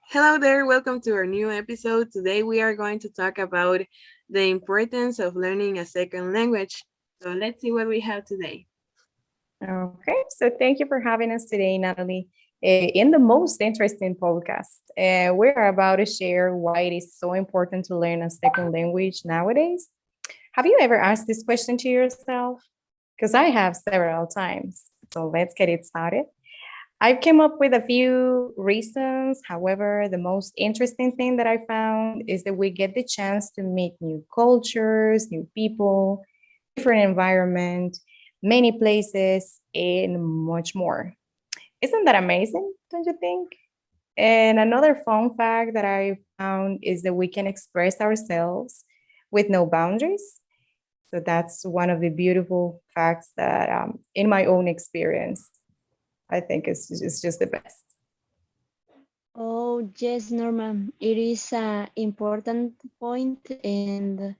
Hello there, welcome to our new episode. Today we are going to talk about the importance of learning a second language. So let's see what we have today. Okay, so thank you for having us today, Natalie, in the most interesting podcast. We're about to share why it is so important to learn a second language nowadays. Have you ever asked this question to yourself? Because I have several times. So let's get it started. I've came up with a few reasons. However, the most interesting thing that I found is that we get the chance to meet new cultures, new people, different environment, many places, and much more. Isn't that amazing? Don't you think? And another fun fact that I found is that we can express ourselves with no boundaries. So that's one of the beautiful facts that, in my own experience, I think it's just the best. Oh, yes, Norma. It is an important point, and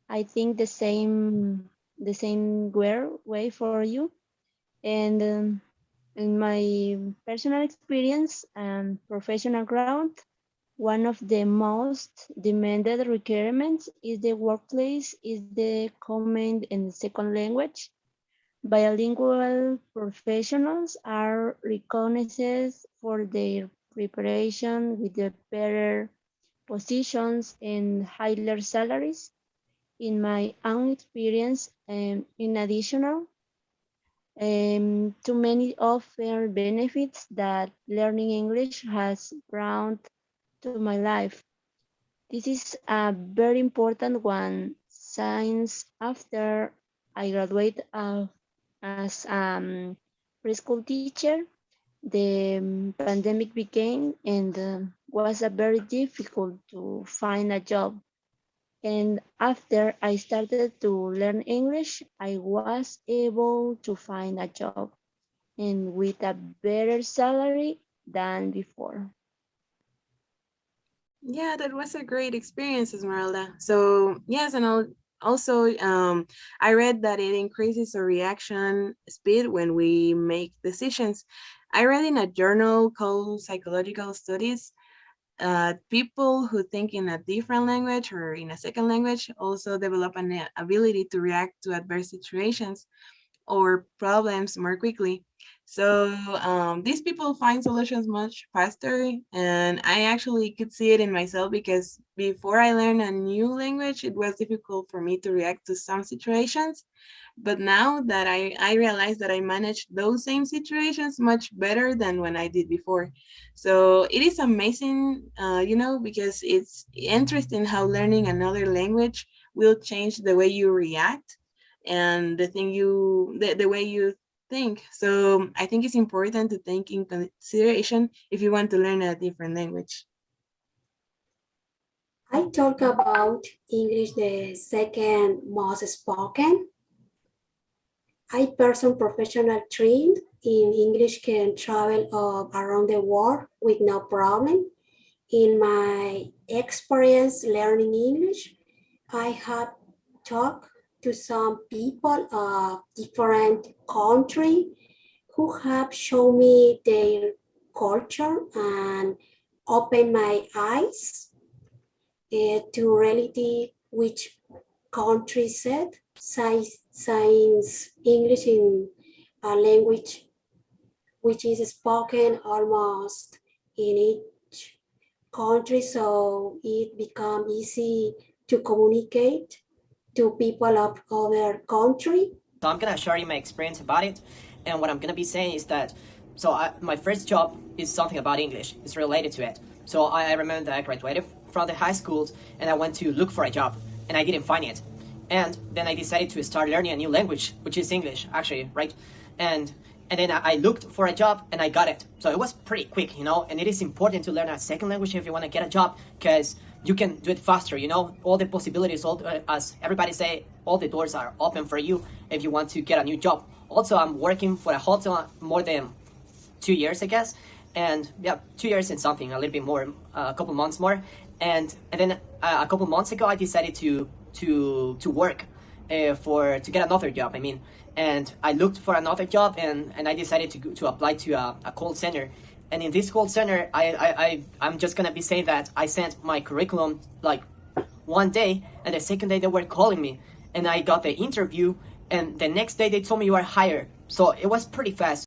I think the same way for you. And in my personal experience and professional ground, one of the most demanded requirements is the workplace is the common and second language. Bilingual professionals are recognized for their preparation with the better positions and higher salaries. In my own experience, in addition to many other benefits that learning English has brought to my life. This is a very important one since after I graduate as preschool teacher, the pandemic began and was a very difficult to find a job. And after I started to learn English, I was able to find a job and with a better salary than before. Yeah, that was a great experience, Esmeralda. So, yes, and also, I read that it increases our reaction speed when we make decisions. I read in a journal called Psychological Studies, people who think in a different language or in a second language also develop an ability to react to adverse situations or problems more quickly. So these people find solutions much faster, and I actually could see it in myself because before I learned a new language, it was difficult for me to react to some situations. But now that I realize that I manage those same situations much better than when I did before. So it is amazing, because it's interesting how learning another language will change the way you react and the way you think. So I think it's important to take in consideration if you want to learn a different language. I talk about English the second most spoken. I person professional trained in English can travel around the world with no problem. In my experience learning English, I have talked to some people of different country who have shown me their culture and opened my eyes to reality which country said science English in a language which is spoken almost in each country, so it become easy to communicate to people of other country. So I'm gonna share you my experience about it, and what I'm gonna be saying is that my first job is something about English. It's related to it. So I remember that I graduated from the high schools and I went to look for a job and I didn't find it. And then I decided to start learning a new language, which is English, actually, right? And then I looked for a job and I got it. So it was pretty quick, you know. And it is important to learn a second language if you want to get a job because you can do it faster, you know. All the possibilities, as everybody say, all the doors are open for you if you want to get a new job. Also, I'm working for a hotel more than 2 years, I guess. And yeah, 2 years and something, a little bit more, a couple months more. And then a couple months ago, I decided to work to get another job. And I looked for another job, and I decided to apply to a call center. And in this call center, I'm just gonna be saying that I sent my curriculum like one day, and the second day they were calling me, and I got the interview, and the next day they told me you are hired. So it was pretty fast.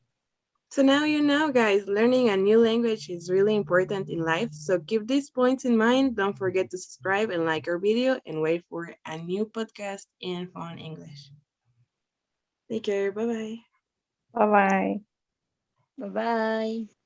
So now you know, guys, learning a new language is really important in life. So keep these points in mind. Don't forget to subscribe and like our video and wait for a new podcast in Fun English. Take care. Bye-bye. Bye-bye. Bye-bye.